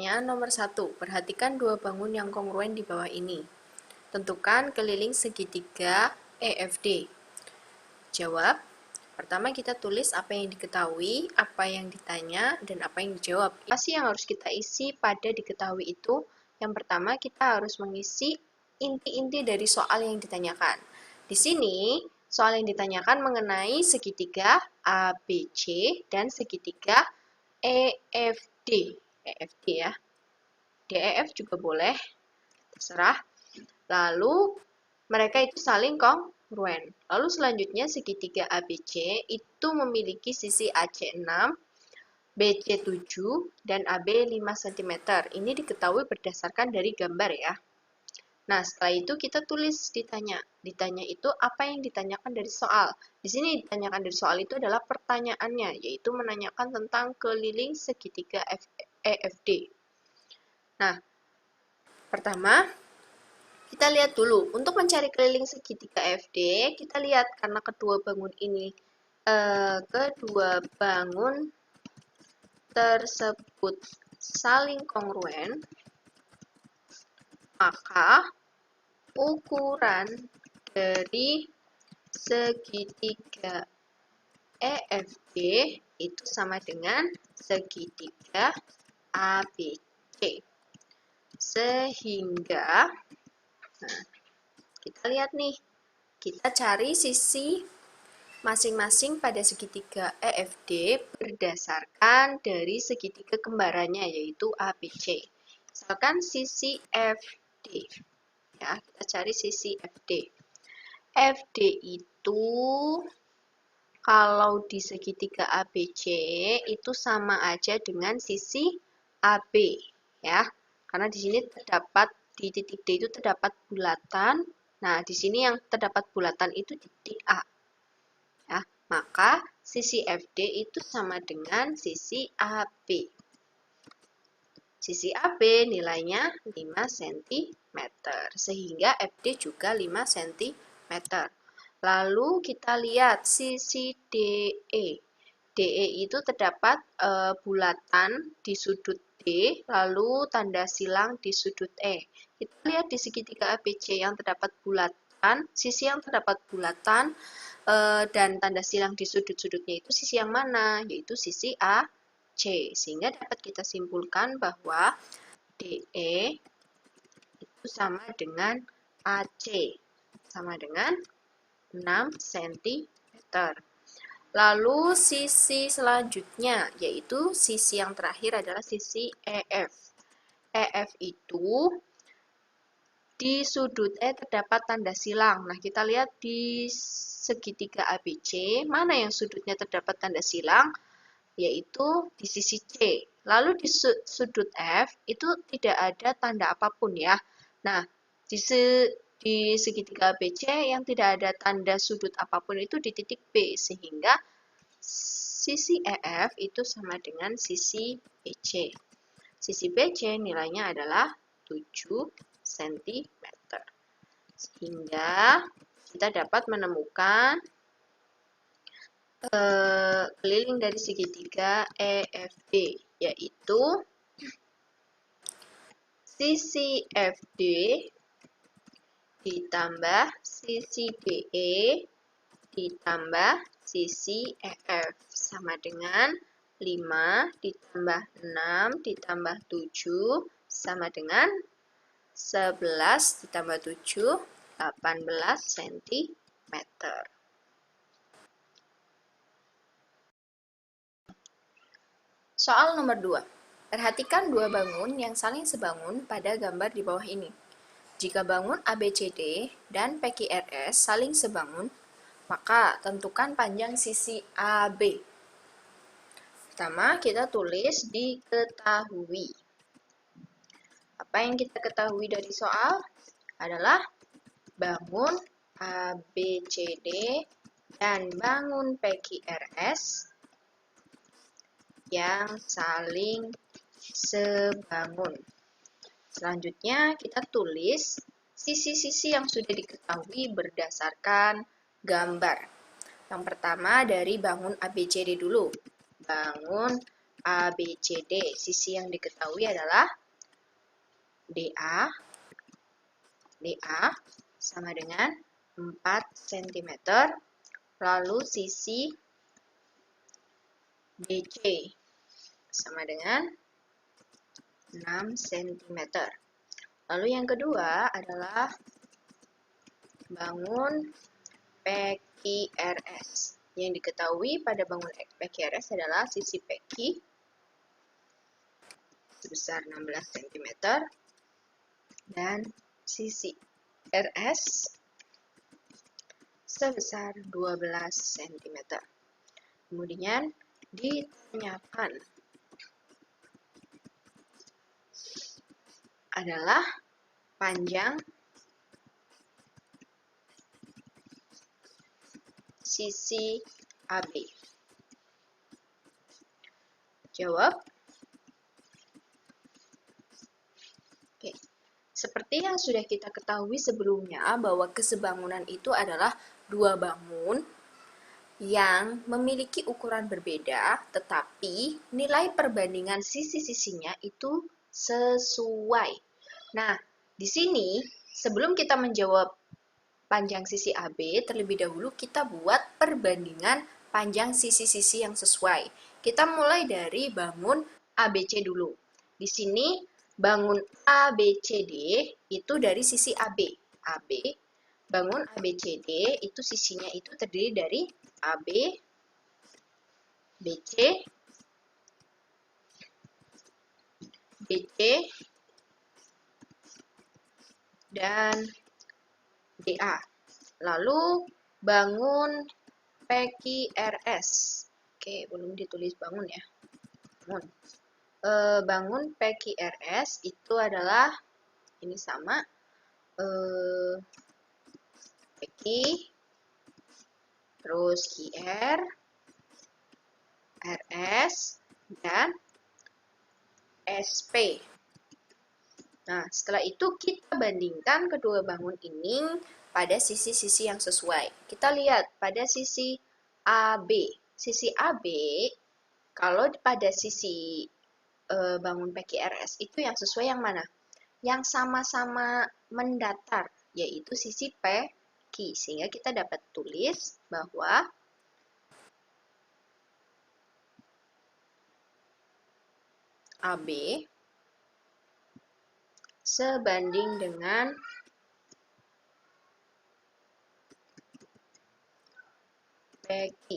Pertanyaan nomor 1. Perhatikan dua bangun yang kongruen di bawah ini. Tentukan keliling segitiga EFD. Jawab. Pertama kita tulis apa yang diketahui, apa yang ditanya, dan apa yang dijawab. Apa sih yang harus kita isi pada diketahui itu? Yang pertama kita harus mengisi inti-inti dari soal yang ditanyakan. Di sini soal yang ditanyakan mengenai segitiga ABC dan segitiga EFD. EFD ya. DEF juga boleh, terserah. Lalu mereka itu saling kongruen. Lalu selanjutnya segitiga ABC itu memiliki sisi AC 6, BC 7, dan AB 5 cm. Ini diketahui berdasarkan dari gambar ya. Nah, setelah itu kita tulis ditanya. Ditanya itu apa yang ditanyakan dari soal. Di sini ditanyakan dari soal itu adalah pertanyaannya, yaitu menanyakan tentang keliling segitiga EFD. Nah, pertama kita lihat dulu, untuk mencari keliling segitiga EFD, kita lihat karena kedua bangun tersebut saling kongruen, maka ukuran dari segitiga EFD itu sama dengan segitiga ABC. Sehingga, nah, kita lihat nih, kita cari sisi masing-masing pada segitiga EFD berdasarkan dari segitiga kembarannya, yaitu ABC. Misalkan sisi FD. Ya, kita cari sisi FD. FD itu kalau di segitiga ABC itu sama aja dengan sisi AB, ya. Karena di sini terdapat di titik D itu terdapat bulatan. Nah, di sini yang terdapat bulatan itu titik A. Ya, maka sisi FD itu sama dengan sisi AB. Sisi AB nilainya 5 cm, sehingga FD juga 5 cm. Lalu kita lihat sisi DE. DE itu terdapat bulatan di sudut D, lalu tanda silang di sudut E. Kita lihat di segitiga ABC yang terdapat bulatan, sisi yang terdapat bulatan dan tanda silang di sudut-sudutnya itu sisi yang mana? Yaitu sisi AC. Sehingga dapat kita simpulkan bahwa DE itu sama dengan AC. Sama dengan 6 cm. Lalu sisi selanjutnya, yaitu sisi yang terakhir adalah sisi EF. EF itu di sudut E terdapat tanda silang. Nah, kita lihat di segitiga ABC, mana yang sudutnya terdapat tanda silang? Yaitu di sisi C. Lalu di sudut F itu tidak ada tanda apapun ya. Nah, di segitiga ABC yang tidak ada tanda sudut apapun itu di titik B, sehingga sisi EF itu sama dengan sisi BC. Sisi BC nilainya adalah 7 cm. Sehingga kita dapat menemukan keliling dari segitiga EFD, yaitu sisi FD ditambah sisi DE ditambah sisi EF sama dengan 5 ditambah 6 ditambah 7 sama dengan 11 ditambah 7, 18 cm. Soal nomor 2. Perhatikan dua bangun yang saling sebangun pada gambar di bawah ini. Jika bangun ABCD dan PQRS saling sebangun, maka tentukan panjang sisi AB. Pertama, kita tulis diketahui. Apa yang kita ketahui dari soal adalah bangun ABCD dan bangun PQRS yang saling sebangun. Selanjutnya kita tulis sisi-sisi yang sudah diketahui berdasarkan gambar. Yang pertama dari bangun ABCD dulu. Bangun ABCD. Sisi yang diketahui adalah DA sama dengan 4 cm. Lalu sisi BC sama dengan 6 cm. Lalu yang kedua adalah bangun PQRS. Yang diketahui pada bangun PQRS adalah sisi PQ sebesar 16 cm dan sisi RS sebesar 12 cm. Kemudian ditanyakan adalah panjang sisi AB. Jawab. Oke. Seperti yang sudah kita ketahui sebelumnya bahwa kesebangunan itu adalah dua bangun yang memiliki ukuran berbeda, tetapi nilai perbandingan sisi-sisinya itu sesuai. Nah, di sini sebelum kita menjawab panjang sisi AB, terlebih dahulu kita buat perbandingan panjang sisi-sisi yang sesuai. Kita mulai dari bangun ABC dulu. Di sini bangun ABCD itu dari sisi AB. Bangun ABCD itu sisinya itu terdiri dari AB, BC, dan DA. Lalu bangun PQRS. Oke, belum ditulis bangun ya. Bangun PQRS itu adalah ini sama PQ terus QR, RS, dan SP. Nah, setelah itu kita bandingkan kedua bangun ini pada sisi-sisi yang sesuai. Kita lihat pada sisi AB. Sisi AB, kalau pada sisi bangun PQRS itu yang sesuai yang mana? Yang sama-sama mendatar, yaitu sisi PQ. Sehingga kita dapat tulis bahwa AB sebanding dengan PQ.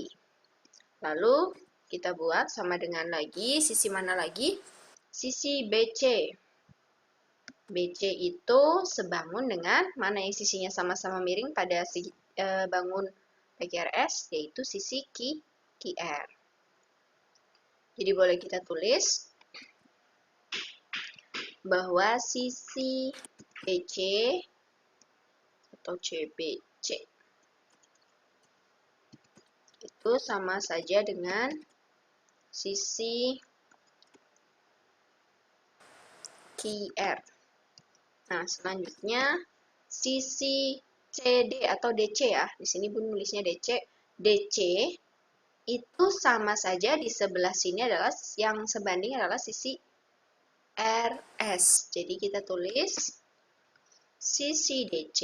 Lalu kita buat sama dengan lagi, sisi mana lagi? Sisi BC. BC itu sebangun dengan mana yang sisinya sama-sama miring pada bangun PQRS, yaitu sisi QR. Jadi boleh kita tulis bahwa sisi BC atau CBC itu sama saja dengan sisi QR. Nah, selanjutnya sisi CD atau DC ya. Di sini Bun nulisnya DC. DC itu sama saja di sebelah sini adalah yang sebanding adalah sisi RS. Jadi kita tulis sisi DC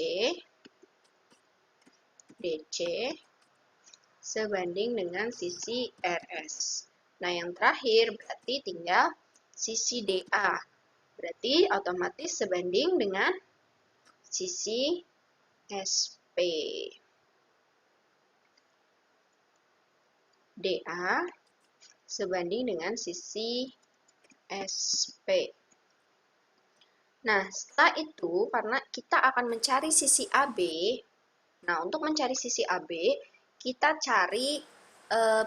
sebanding dengan sisi RS. Nah, yang terakhir berarti tinggal sisi DA. Berarti otomatis sebanding dengan sisi SP. DA sebanding dengan sisi SP. Nah, setelah itu, karena kita akan mencari sisi AB, nah untuk mencari sisi AB, kita cari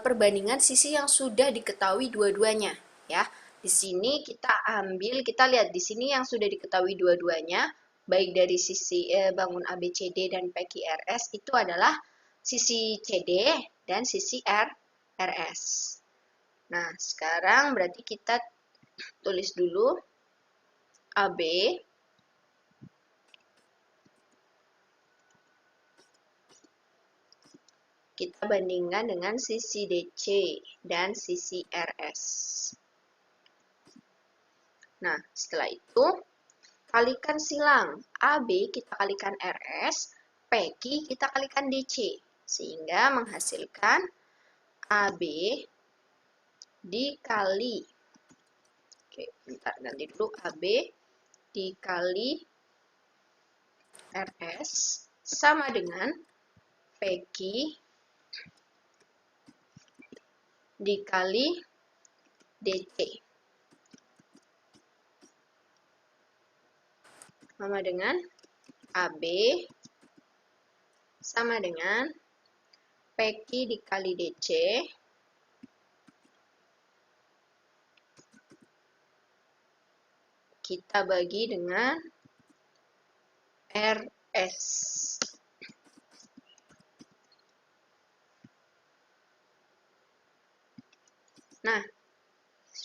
perbandingan sisi yang sudah diketahui dua-duanya, ya. Di sini kita lihat di sini yang sudah diketahui dua-duanya, baik dari sisi bangun ABCD dan PQRS itu adalah sisi CD dan sisi RS. Nah, sekarang berarti kita tulis dulu AB kita bandingkan dengan sisi DC dan sisi RS. Nah, setelah itu, kalikan silang. AB kita kalikan RS, PQ kita kalikan DC. Sehingga menghasilkan AB dikali. Oke, bentar, ganti dulu. AB dikali RS sama dengan PQ dikali DC. Sama dengan AB sama dengan PQ dikali DC kita bagi dengan RS. Nah,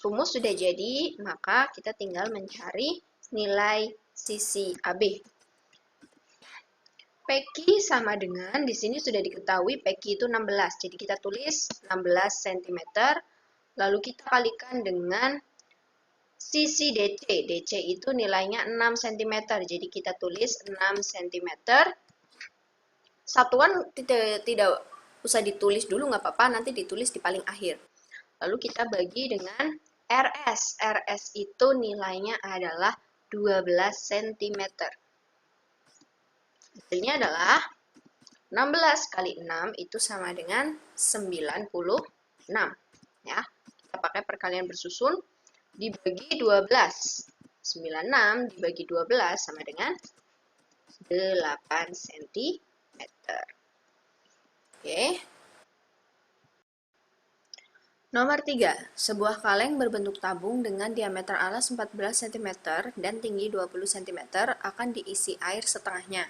rumus sudah jadi, maka kita tinggal mencari nilai sisi AB. PQ sama dengan, di sini sudah diketahui PQ itu 16, jadi kita tulis 16 cm, lalu kita kalikan dengan sisi DC. DC itu nilainya 6 cm, jadi kita tulis 6 cm. Satuan tidak usah ditulis dulu, nggak apa-apa, nanti ditulis di paling akhir. Lalu kita bagi dengan RS. RS itu nilainya adalah 12 cm. Hasilnya adalah 16 kali 6 itu sama dengan 96. Ya, kita pakai perkalian bersusun dibagi 12. 96 dibagi 12 sama dengan 8 cm. Oke. Nomor 3. Sebuah kaleng berbentuk tabung dengan diameter alas 14 cm dan tinggi 20 cm akan diisi air setengahnya.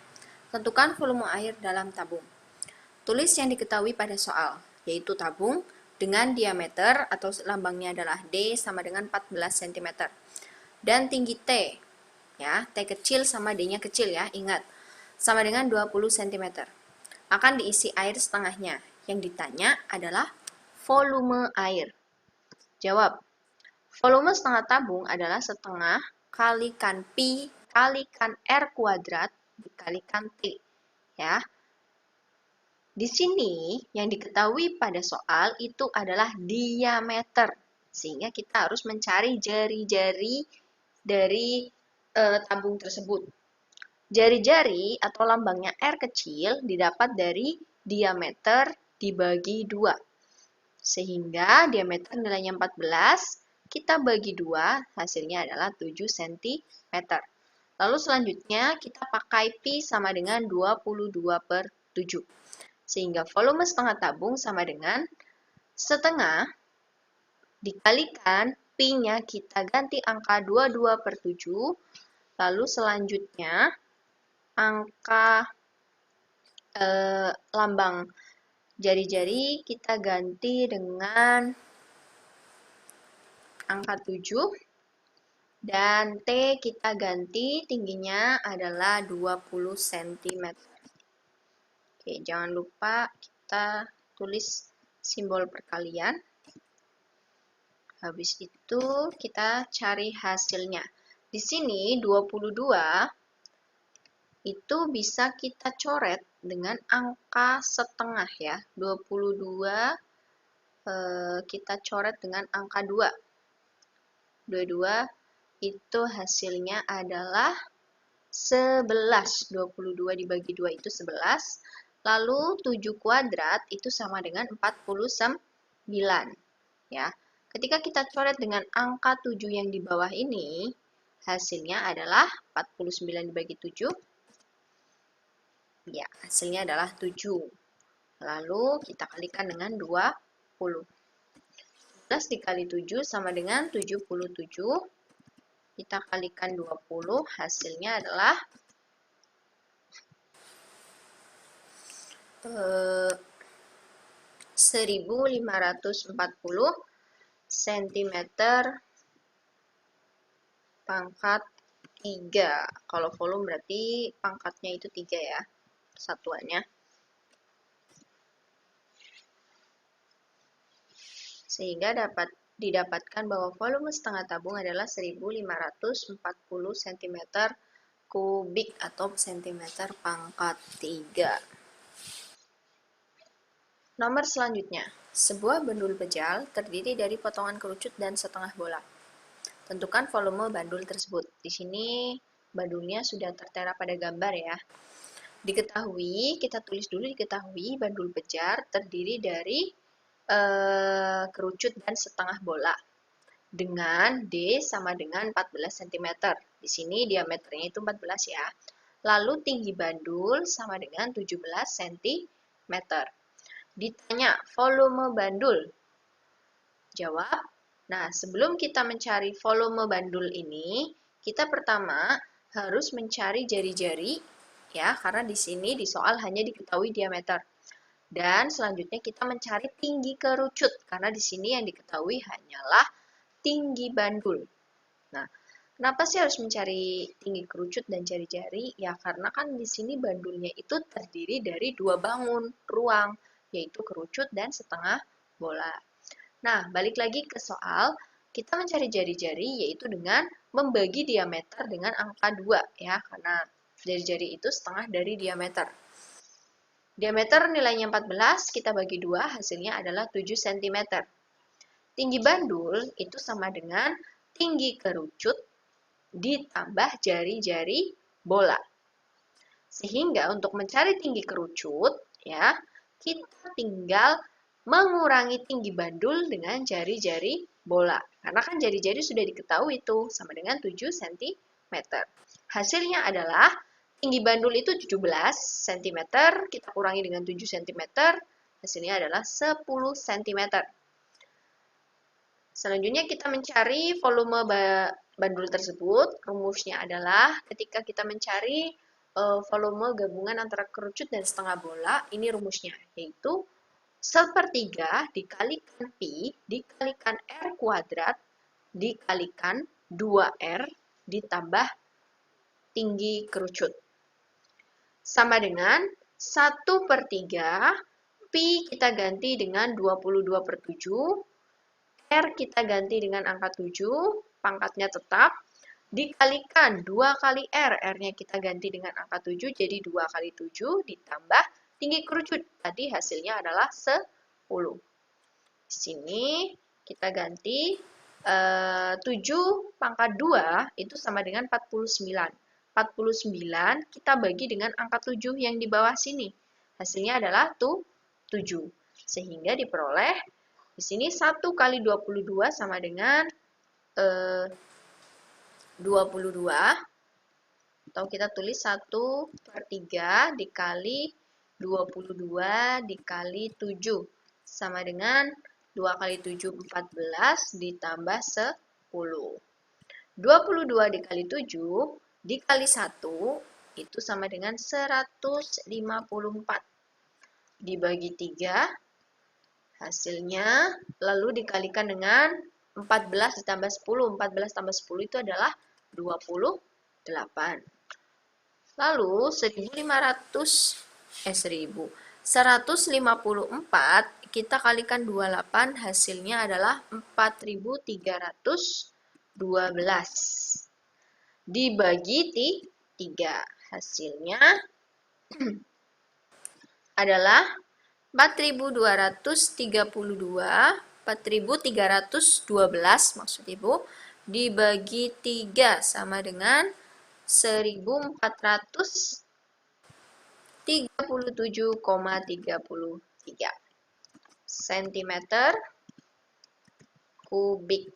Tentukan volume air dalam tabung. Tulis yang diketahui pada soal, yaitu tabung dengan diameter atau lambangnya adalah D sama dengan 14 cm. Dan tinggi T, ya, T kecil sama D-nya kecil ya, ingat, sama dengan 20 cm. Akan diisi air setengahnya. Yang ditanya adalah volume air. Jawab, volume setengah tabung adalah setengah kalikan pi kalikan R kuadrat dikalikan T. Ya. Di sini yang diketahui pada soal itu adalah diameter. Sehingga kita harus mencari jari-jari dari tabung tersebut. Jari-jari atau lambangnya R kecil didapat dari diameter dibagi 2. Sehingga diameter nilainya 14, kita bagi 2, hasilnya adalah 7 cm. Lalu selanjutnya kita pakai pi sama dengan 22/7. Sehingga volume setengah tabung sama dengan setengah dikalikan pi-nya kita ganti angka 22/7. Lalu selanjutnya angka lambang jari-jari kita ganti dengan angka 7. Dan T kita ganti tingginya adalah 20 cm. Oke, jangan lupa kita tulis simbol perkalian. Habis itu kita cari hasilnya. Di sini 22 itu bisa kita coret dengan angka setengah ya. 22 kita coret dengan angka 2. 22 itu hasilnya adalah 11. 22 dibagi 2 itu 11. Lalu 7 kuadrat itu sama dengan 49. Ya. Ketika kita coret dengan angka 7 yang di bawah ini, hasilnya adalah 49 dibagi 7. Ya, hasilnya adalah 7. Lalu kita kalikan dengan 20. 11 dikali 7 sama dengan 77. Kita kalikan 20, hasilnya adalah 1540 cm pangkat 3. Kalau volume berarti pangkatnya itu 3 ya, satuannya. sehingga dapat didapatkan bahwa volume setengah tabung adalah 1540 cm kubik atau cm pangkat 3. Nomor selanjutnya, sebuah bandul pejal terdiri dari potongan kerucut dan setengah bola. Tentukan volume bandul tersebut. Di sini bandulnya sudah tertera pada gambar ya. Diketahui, kita tulis dulu diketahui bandul pejar terdiri dari kerucut dan setengah bola dengan D sama dengan 14 cm. Di sini diameternya itu 14 ya. Lalu tinggi bandul sama dengan 17 cm. Ditanya volume bandul. Jawab. Nah, sebelum kita mencari volume bandul ini, kita pertama harus mencari jari-jari ya, karena di sini di soal hanya diketahui diameter. Dan selanjutnya kita mencari tinggi kerucut, karena di sini yang diketahui hanyalah tinggi bandul. Nah, kenapa sih harus mencari tinggi kerucut dan jari-jari? Ya, karena kan di sini bandulnya itu terdiri dari dua bangun ruang, yaitu kerucut dan setengah bola. Nah, balik lagi ke soal, kita mencari jari-jari yaitu dengan membagi diameter dengan angka 2 ya, karena jari-jari itu setengah dari diameter. Diameter nilainya 14, kita bagi 2, hasilnya adalah 7 cm. Tinggi bandul itu sama dengan tinggi kerucut ditambah jari-jari bola. Sehingga untuk mencari tinggi kerucut, ya, kita tinggal mengurangi tinggi bandul dengan jari-jari bola. Karena kan jari-jari sudah diketahui itu sama dengan 7 cm. Hasilnya adalah tinggi bandul itu 17 cm, kita kurangi dengan 7 cm, hasilnya adalah 10 cm. Selanjutnya kita mencari volume bandul tersebut. Rumusnya adalah ketika kita mencari volume gabungan antara kerucut dan setengah bola, ini rumusnya, yaitu 1/3 dikalikan Pi dikalikan R kuadrat dikalikan 2R ditambah tinggi kerucut. Sama dengan 1/3 Pi kita ganti dengan 22/7, R kita ganti dengan angka 7, pangkatnya tetap, dikalikan 2 kali R, R-nya kita ganti dengan angka 7, jadi 2 kali 7 ditambah tinggi kerucut, tadi hasilnya adalah 10. Di sini kita ganti 7 pangkat 2 itu sama dengan 49. 49 kita bagi dengan angka 7 yang di bawah sini. Hasilnya adalah 7. Sehingga diperoleh di sini 1 kali 22 sama dengan 22. Atau kita tulis 1/3 dikali 22 dikali 7. Sama dengan 2 kali 7, 14 ditambah 10. 22 dikali 7 dikali 1 itu sama dengan 154. Dibagi 3, hasilnya lalu dikalikan dengan 14 ditambah 10. 14 tambah 10 itu adalah 28. Lalu 154 kita kalikan 28, hasilnya adalah 4312. Dibagi 3, hasilnya adalah 4312 maksud Ibu, dibagi 3 sama dengan 1437,33 cm kubik.